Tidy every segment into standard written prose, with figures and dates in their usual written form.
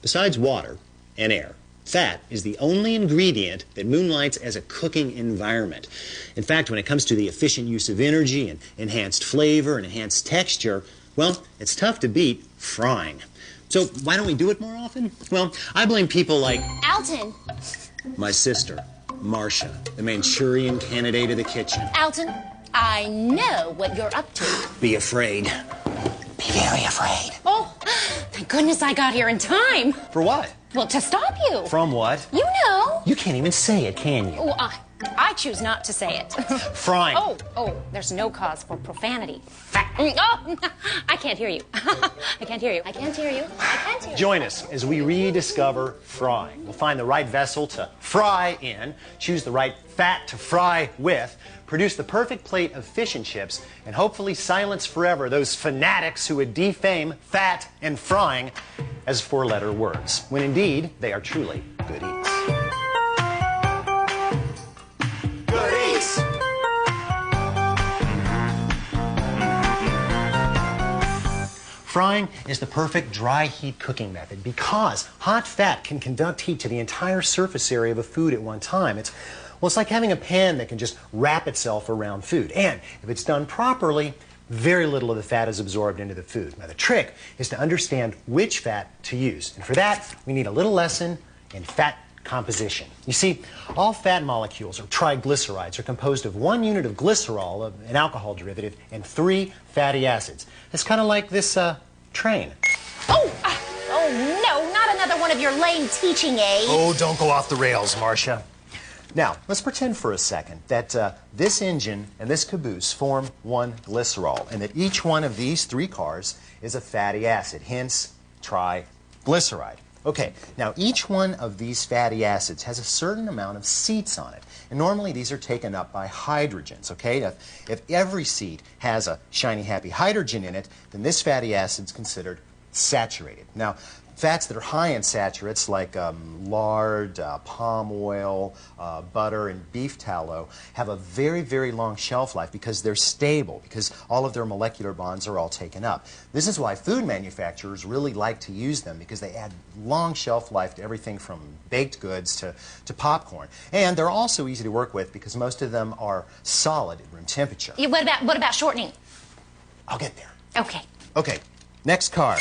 Besides water and air, fat is the only ingredient that moonlights as a cooking environment. In fact, when it comes to the efficient use of energy and enhanced flavor and enhanced texture, well, it's tough to beat frying. So why don't we do it more often? Well, I blame people like Alton. My sister, Marcia, the Manchurian candidate of the kitchen. Alton, I know what you're up to. Be afraid. Be very afraid. Oh, thank goodness I got here in time. For what? Well, to stop you. From what? You know. You can't even say it, can you? Oh, I choose not to say it. Frying. Oh, there's no cause for profanity. Oh, I can't hear you. I can't hear you. I can't hear you. I can't hear you. Join us as we rediscover frying. We'll find the right vessel to fry in, choose the right fat to fry with, produce the perfect plate of fish and chips, and hopefully silence forever those fanatics who would defame fat and frying as four-letter words, when indeed they are truly good eats. Good eats! Frying is the perfect dry heat cooking method because hot fat can conduct heat to the entire surface area of a food at one time. It's like having a pan that can just wrap itself around food. And if it's done properly, very little of the fat is absorbed into the food. Now the trick is to understand which fat to use. And for that, we need a little lesson in fat composition. You see, all fat molecules, or triglycerides, are composed of 1 unit of glycerol, an alcohol derivative, and 3 fatty acids. It's kind of like this train. Oh, no, not another one of your lame teaching aids. Oh, don't go off the rails, Marcia. Now, let's pretend for a second that this engine and this caboose form one glycerol, and that each one of these 3 cars is a fatty acid, hence triglyceride. Okay, now each one of these fatty acids has a certain amount of seats on it. And normally these are taken up by hydrogens, okay? If every seat has a shiny, happy hydrogen in it, then this fatty acid is considered saturated. Now, fats that are high in saturates like lard, palm oil, butter, and beef tallow have a very, very long shelf life because they're stable, because all of their molecular bonds are all taken up. This is why food manufacturers really like to use them, because they add long shelf life to everything from baked goods to popcorn. And they're also easy to work with because most of them are solid at room temperature. Yeah, what about shortening? I'll get there. Okay. Okay, next card.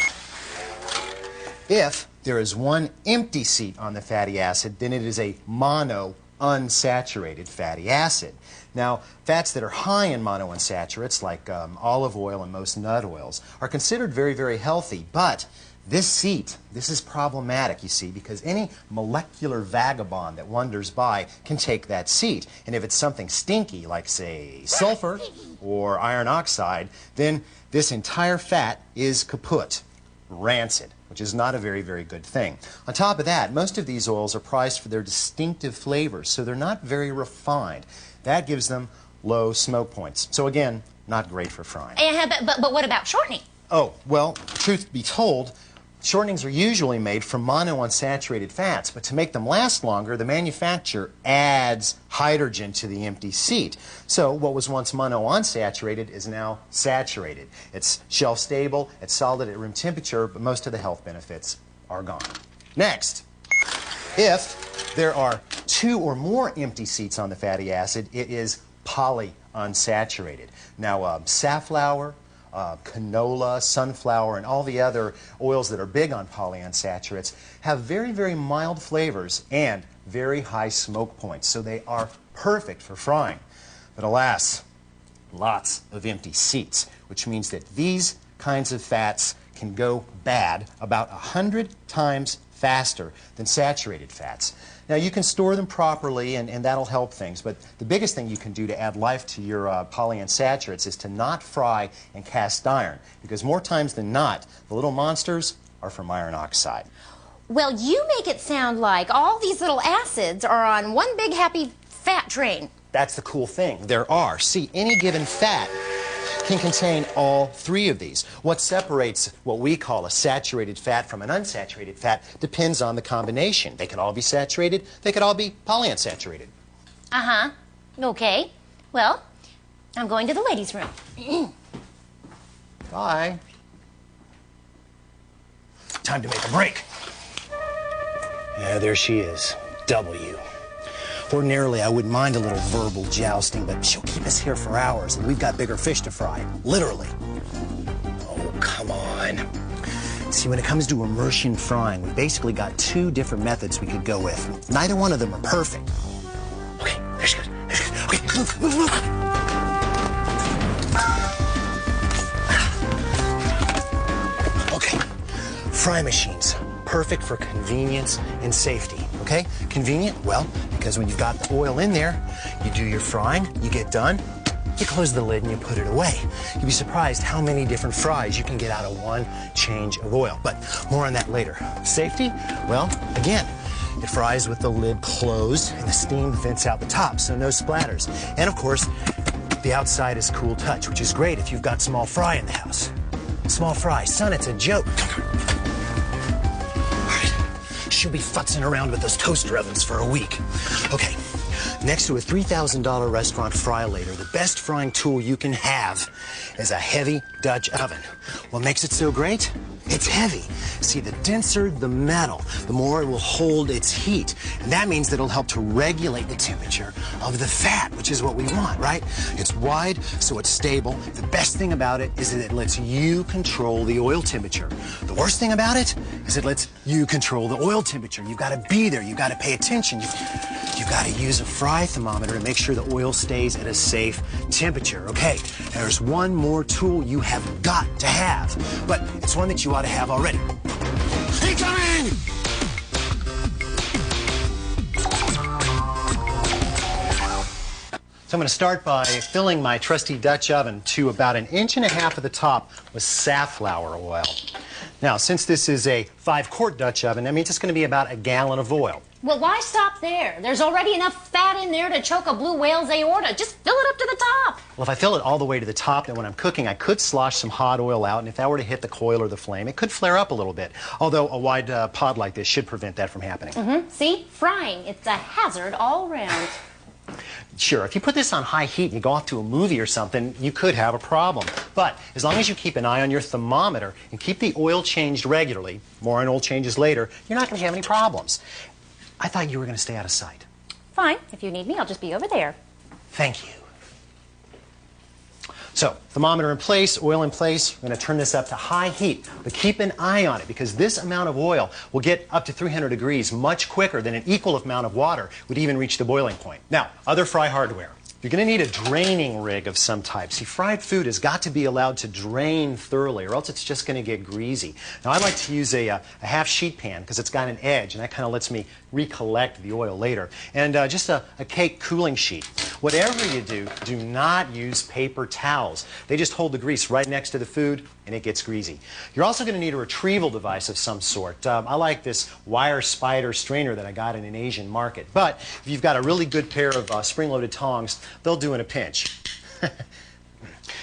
If there is one empty seat on the fatty acid, then it is a monounsaturated fatty acid. Now, fats that are high in monounsaturates, like olive oil and most nut oils, are considered very, very healthy. But this seat, this is problematic, you see, because any molecular vagabond that wanders by can take that seat. And if it's something stinky, like, say, sulfur or iron oxide, then this entire fat is kaput, rancid, which is not a very, very good thing. On top of that, most of these oils are prized for their distinctive flavors, so they're not very refined. That gives them low smoke points. So again, not great for frying. But what about shortening? Oh, well, truth be told, shortenings are usually made from monounsaturated fats, but to make them last longer, the manufacturer adds hydrogen to the empty seat. So what was once monounsaturated is now saturated. It's shelf stable, it's solid at room temperature, but most of the health benefits are gone. Next, if there are 2 or more empty seats on the fatty acid, it is polyunsaturated. Now, safflower, canola, sunflower, and all the other oils that are big on polyunsaturates have very, very mild flavors and very high smoke points, so they are perfect for frying. But alas, lots of empty seats, which means that these kinds of fats can go bad about 100 times faster than saturated fats. Now, you can store them properly, and that'll help things, but the biggest thing you can do to add life to your polyunsaturates is to not fry in cast iron, because more times than not, the little monsters are from iron oxide. Well, you make it sound like all these little acids are on one big happy fat train. That's the cool thing. There are. See, any given fat can contain all 3 of these. What separates what we call a saturated fat from an unsaturated fat depends on the combination. They could all be saturated, they could all be polyunsaturated. Uh-huh. Okay. Well, I'm going to the ladies' room. Bye. Time to make a break. Yeah, there she is, W. Ordinarily, I wouldn't mind a little verbal jousting, but she'll keep us here for hours, and we've got bigger fish to fry. Literally. Oh, come on. See, when it comes to immersion frying, we basically got two different methods we could go with. Neither one of them are perfect. Okay, there she goes. There she goes. Okay, move. Okay, fry machines. Perfect for convenience and safety, okay? Convenient? Well, because when you've got the oil in there, you do your frying, you get done, you close the lid and you put it away. You'd be surprised how many different fries you can get out of one change of oil, but more on that later. Safety? Well, again, it fries with the lid closed and the steam vents out the top, so no splatters. And of course, the outside is cool touch, which is great if you've got small fry in the house. Small fry, son, it's a joke. She'll be futzing around with those toaster ovens for a week. Okay, next to a $3,000 restaurant fry-later, the best frying tool you can have is a heavy Dutch oven. What makes it so great? It's heavy. See, the denser the metal, the more it will hold its heat. And that means that it'll help to regulate the temperature of the fat, which is what we want, right? It's wide, so it's stable. The best thing about it is that it lets you control the oil temperature. The worst thing about it is it lets you control the oil temperature. You've got to be there. You've got to pay attention. You've got to use a fry thermometer to make sure the oil stays at a safe temperature. Okay, there's one more tool you have got to have, but it's one that you ought to have already. Incoming! So I'm going to start by filling my trusty Dutch oven to about 1.5 inches of the top with safflower oil. Now, since this is a 5-quart Dutch oven, that means it's going to be about 1 gallon of oil. Well, why stop there? There's already enough fat in there to choke a blue whale's aorta. Just fill it up to the top. Well, if I fill it all the way to the top, then when I'm cooking, I could slosh some hot oil out, and if that were to hit the coil or the flame, it could flare up a little bit. Although a wide pod like this should prevent that from happening. See? Frying. It's a hazard all around. Sure, if you put this on high heat and you go off to a movie or something, you could have a problem. But as long as you keep an eye on your thermometer and keep the oil changed regularly, more on oil changes later, you're not going to have any problems. I thought you were going to stay out of sight. Fine. If you need me, I'll just be over there. Thank you. So, thermometer in place, oil in place. We're going to turn this up to high heat, but keep an eye on it because this amount of oil will get up to 300 degrees much quicker than an equal amount of water would even reach the boiling point. Now, other fry hardware. You're going to need a draining rig of some type. See, fried food has got to be allowed to drain thoroughly or else it's just going to get greasy. Now, I like to use a half sheet pan because it's got an edge and that kind of lets me recollect the oil later. And just a cake cooling sheet. Whatever you do, do not use paper towels. They just hold the grease right next to the food and it gets greasy. You're also going to need a retrieval device of some sort. I like this wire spider strainer that I got in an Asian market. But if you've got a really good pair of spring-loaded tongs, they'll do in a pinch.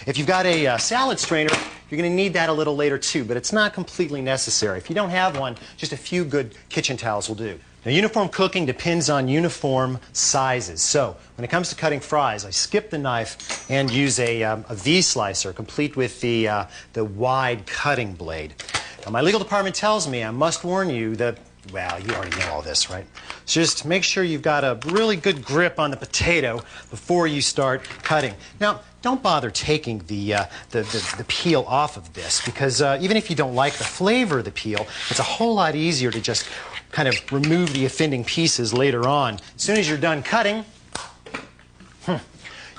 If you've got a salad strainer, you're going to need that a little later too, but it's not completely necessary. If you don't have one, just a few good kitchen towels will do. Now, uniform cooking depends on uniform sizes. So, when it comes to cutting fries, I skip the knife and use a V-slicer, complete with the wide cutting blade. Now, my legal department tells me I must warn you that, well, you already know all this, right? Just make sure you've got a really good grip on the potato before you start cutting. Now, don't bother taking the peel off of this because even if you don't like the flavor of the peel, it's a whole lot easier to just kind of remove the offending pieces later on. As soon as you're done cutting,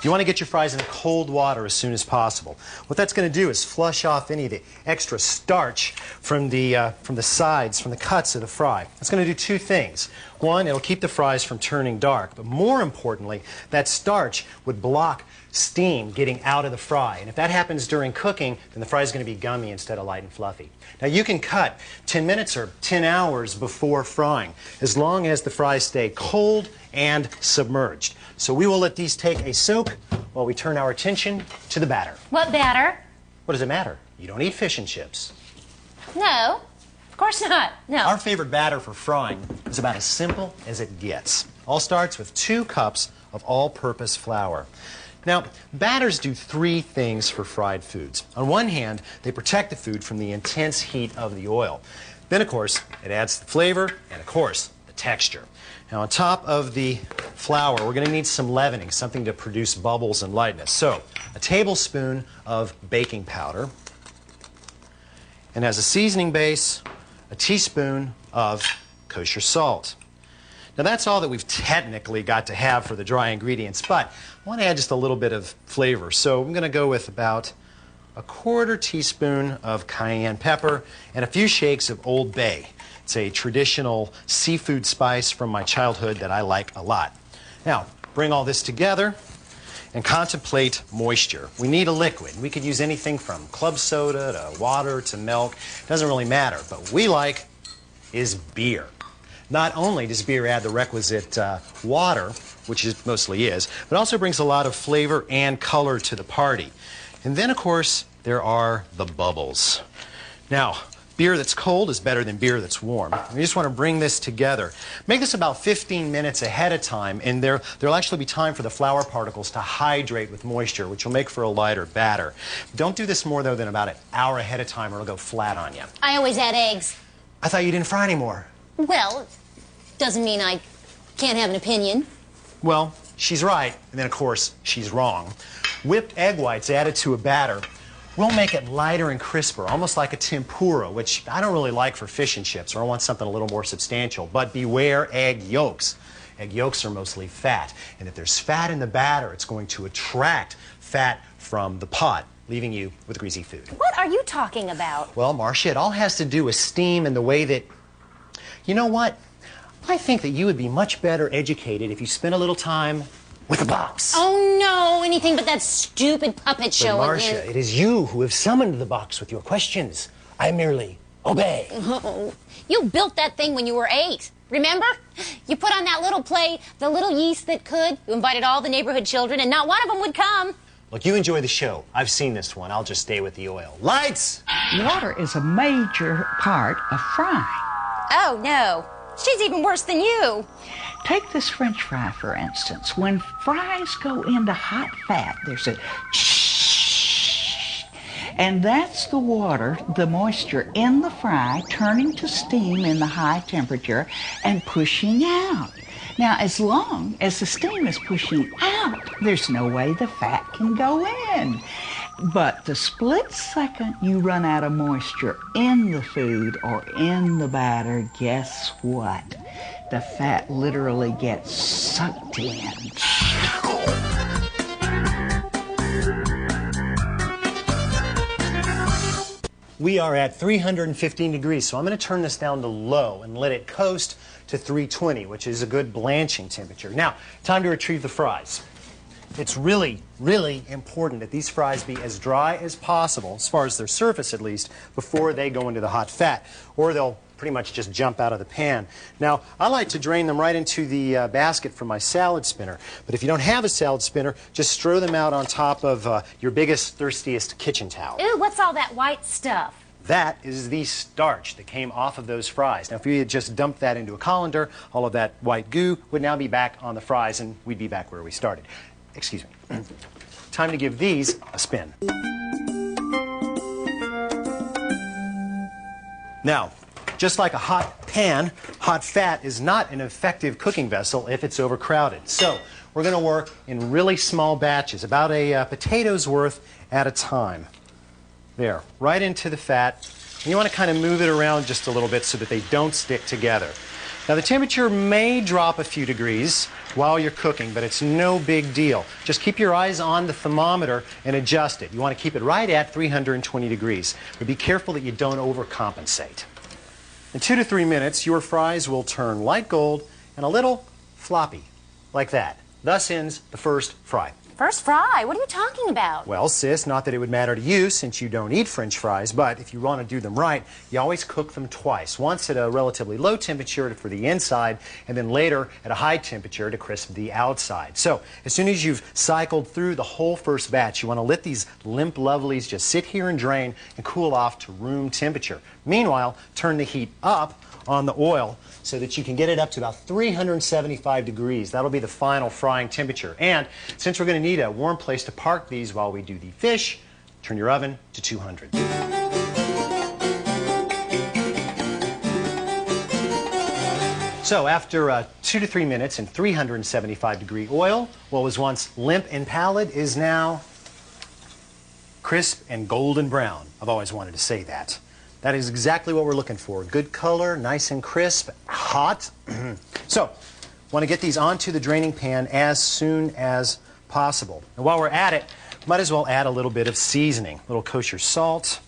you want to get your fries in cold water as soon as possible. What that's going to do is flush off any of the extra starch from the sides, from the cuts of the fry. It's going to do two things. One, it'll keep the fries from turning dark, but more importantly, that starch would block steam getting out of the fry. And if that happens during cooking, then the fry is going to be gummy instead of light and fluffy. Now, you can cut 10 minutes or 10 hours before frying, as long as the fries stay cold and submerged. So we will let these take a soak while we turn our attention to the batter. What batter? What does it matter? You don't eat fish and chips. No, of course not. No. Our favorite batter for frying is about as simple as it gets. All starts with 2 cups of all-purpose flour. Now, batters do 3 things for fried foods. On one hand, they protect the food from the intense heat of the oil. Then, of course, it adds the flavor and, of course, the texture. Now on top of the flour, we're going to need some leavening, something to produce bubbles and lightness. So a tablespoon of baking powder, and as a seasoning base, a teaspoon of kosher salt. Now that's all that we've technically got to have for the dry ingredients, but I want to add just a little bit of flavor. So I'm going to go with about a quarter teaspoon of cayenne pepper and a few shakes of Old Bay. It's a traditional seafood spice from my childhood that I like a lot. Now, bring all this together and contemplate moisture. We need a liquid. We could use anything from club soda to water to milk. It doesn't really matter. But what we like is beer. Not only does beer add the requisite water, which it mostly is, but also brings a lot of flavor and color to the party. And then, of course, there are the bubbles. Now, beer that's cold is better than beer that's warm. We just want to bring this together. Make this about 15 minutes ahead of time, and there'll actually be time for the flour particles to hydrate with moisture, which will make for a lighter batter. Don't do this more, though, than about an hour ahead of time, or it'll go flat on you. I always add eggs. I thought you didn't fry anymore. Well, doesn't mean I can't have an opinion. Well, she's right, and then, of course, she's wrong. Whipped egg whites added to a batter will make it lighter and crisper, almost like a tempura, which I don't really like for fish and chips, or I want something a little more substantial. But beware egg yolks. Egg yolks are mostly fat, and if there's fat in the batter, it's going to attract fat from the pot, leaving you with greasy food. What are you talking about? Well, Marcia, it all has to do with steam and the way that... You know what? I think that you would be much better educated if you spent a little time with a box. Oh, no, anything but that stupid puppet show But Marcia, again. it is you who have summoned the box with your questions. I merely obey. Oh, you built that thing when you were 8. Remember? You put on that little play, The Little Yeast That Could. You invited all the neighborhood children, and not one of them would come. Look, you enjoy the show. I've seen this one. I'll just stay with the oil. Lights! Water is a major part of frying. Oh, no. She's even worse than you. Take this French fry, for instance. When fries go into hot fat, there's a shh, and that's the water, the moisture in the fry turning to steam in the high temperature and pushing out. Now, as long as the steam is pushing out, there's no way the fat can go in. But the split second you run out of moisture in the food or in the batter, guess what? The fat literally gets sucked in. We are at 315 degrees, so I'm going to turn this down to low and let it coast to 320, which is a good blanching temperature. Now, time to retrieve the fries. It's really, really important that these fries be as dry as possible, as far as their surface at least, before they go into the hot fat, or they'll pretty much just jump out of the pan. Now, I like to drain them right into the basket from my salad spinner, but if you don't have a salad spinner, just throw them out on top of your biggest, thirstiest kitchen towel. Ooh, what's all that white stuff? That is the starch that came off of those fries. Now, if we had just dumped that into a colander, all of that white goo would now be back on the fries, and we'd be back where we started. Excuse me. Time to give these a spin. Now, just like a hot pan, hot fat is not an effective cooking vessel if it's overcrowded. So, we're going to work in really small batches, about a potato's worth at a time. There, right into the fat. And you want to kind of move it around just a little bit so that they don't stick together. Now, the temperature may drop a few degrees while you're cooking, but it's no big deal. Just keep your eyes on the thermometer and adjust it. You want to keep it right at 320 degrees. But be careful that you don't overcompensate. In 2 to 3 minutes, your fries will turn light gold and a little floppy, like that. Thus ends the first fry. First fry? What are you talking about? Well, sis, not that it would matter to you since you don't eat French fries, but if you want to do them right, you always cook them twice. Once at a relatively low temperature for the inside, and then later at a high temperature to crisp the outside. So, as soon as you've cycled through the whole first batch, you want to let these limp lovelies just sit here and drain and cool off to room temperature. Meanwhile, turn the heat up on the oil so that you can get it up to about 375 degrees. That'll be the final frying temperature. And since we're going to need a warm place to park these while we do the fish, turn your oven to 200. So after 2 to 3 minutes in 375-degree oil, what was once limp and pallid is now crisp and golden brown. I've always wanted to say that. That is exactly what we're looking for. Good color, nice and crisp, hot. So, want to get these onto the draining pan as soon as possible. And while we're at it, might as well add a little bit of seasoning, a little kosher salt.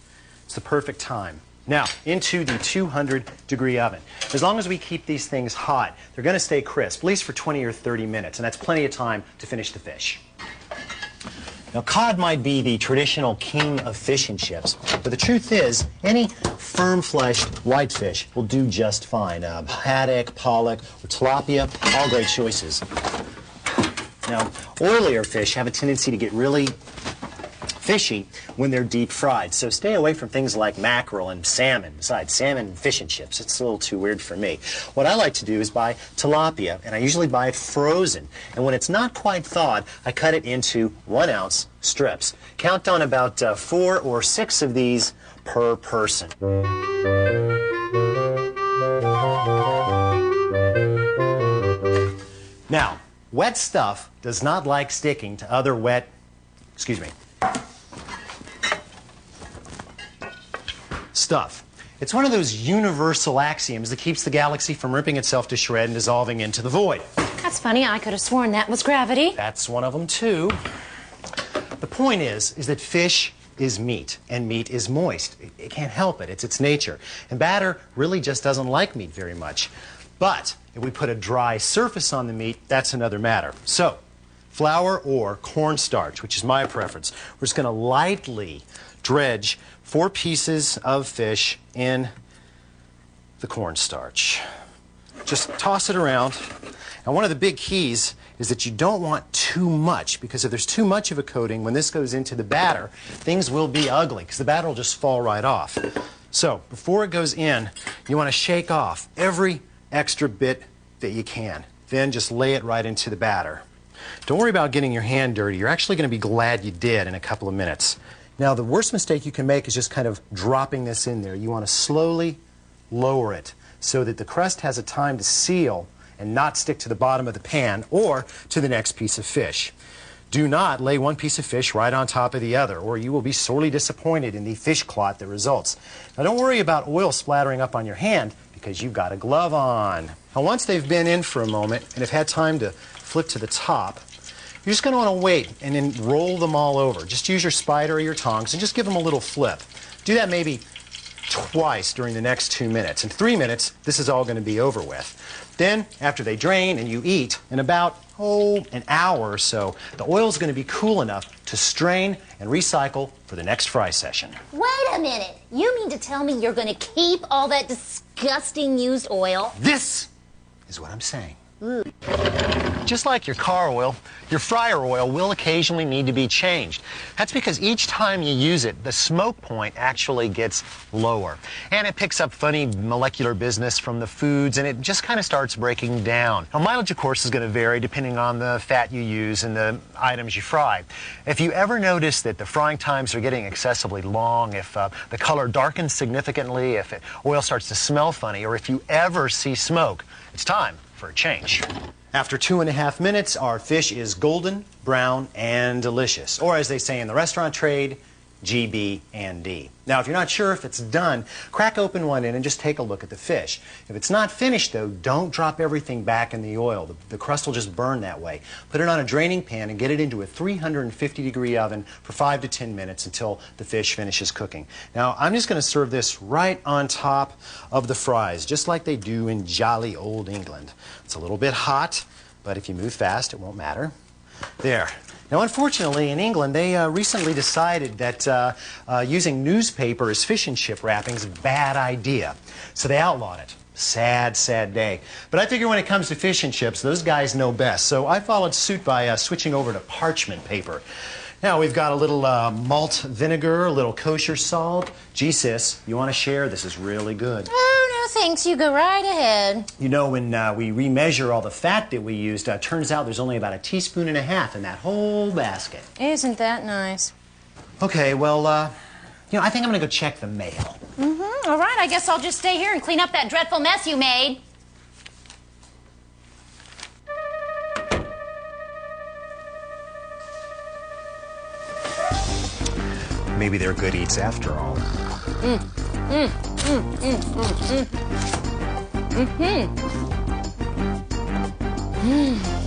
It's the perfect time. Now, into the 200-degree oven. As long as we keep these things hot, they're going to stay crisp, at least for 20 or 30 minutes, and that's plenty of time to finish the fish. Now, cod might be the traditional king of fish and chips, but the truth is, any firm-fleshed whitefish will do just fine. Haddock, pollock, or tilapia, all great choices. Now, oilier fish have a tendency to get really fishy when they're deep fried, so stay away from things like mackerel and salmon. Besides, salmon and fish and chips, it's a little too weird for me. What I like to do is buy tilapia, and I usually buy it frozen. And when it's not quite thawed, I cut it into 1-ounce strips. Count on about 4 or 6 of these per person. Now, wet stuff does not like sticking to other wet, stuff. It's one of those universal axioms that keeps the galaxy from ripping itself to shred and dissolving into the void. That's funny. I could have sworn that was gravity. That's one of them, too. The point is that fish is meat, and meat is moist. It can't help it. It's its nature. And batter really just doesn't like meat very much. But if we put a dry surface on the meat, that's another matter. So, flour or cornstarch, which is my preference. We're just going to lightly dredge 4 pieces of fish in the cornstarch. Just toss it around. And one of the big keys is that you don't want too much, because if there's too much of a coating, when this goes into the batter, things will be ugly, because the batter will just fall right off. So, before it goes in, you want to shake off every extra bit that you can. Then just lay it right into the batter. Don't worry about getting your hand dirty. You're actually going to be glad you did in a couple of minutes. Now, the worst mistake you can make is just kind of dropping this in there. You want to slowly lower it so that the crust has a time to seal and not stick to the bottom of the pan or to the next piece of fish. Do not lay one piece of fish right on top of the other, or you will be sorely disappointed in the fish clot that results. Now, don't worry about oil splattering up on your hand, because you've got a glove on. Now, once they've been in for a moment and have had time to flip to the top, you're just going to want to wait and then roll them all over. Just use your spider or your tongs and just give them a little flip. Do that maybe twice during the next 2 minutes. In 3 minutes, this is all going to be over with. Then, after they drain and you eat, in about, an hour or so, the oil is going to be cool enough to strain and recycle for the next fry session. Wait a minute. You mean to tell me you're going to keep all that disgusting used oil? This is what I'm saying. Just like your car oil, your fryer oil will occasionally need to be changed. That's because each time you use it, the smoke point actually gets lower. And it picks up funny molecular business from the foods, and it just kind of starts breaking down. Now, mileage, of course, is going to vary depending on the fat you use and the items you fry. If you ever notice that the frying times are getting excessively long, if the color darkens significantly, if oil starts to smell funny, or if you ever see smoke, it's time for a change. After 2.5 minutes, our fish is golden, brown, and delicious. Or as they say in the restaurant trade, GB&D. Now, if you're not sure if it's done, crack open one end and just take a look at the fish. If it's not finished, though, don't drop everything back in the oil. The crust will just burn that way. Put it on a draining pan and get it into a 350-degree oven for 5 to 10 minutes until the fish finishes cooking. Now, I'm just going to serve this right on top of the fries, just like they do in jolly old England. It's a little bit hot, but if you move fast, it won't matter. There. Now, unfortunately, in England, they recently decided that using newspaper as fish and chip wrapping is a bad idea. So they outlawed it. Sad, sad day. But I figure when it comes to fish and chips, those guys know best. So I followed suit by switching over to parchment paper. Now, we've got a little malt vinegar, a little kosher salt. Gee, sis, you want to share? This is really good. Oh, no thanks. You go right ahead. You know, when we remeasure all the fat that we used, turns out there's only about 1.5 teaspoons in that whole basket. Isn't that nice? Okay, well, you know, I think I'm going to go check the mail. All right, I guess I'll just stay here and clean up that dreadful mess you made. Maybe they're good eats after all. Mm.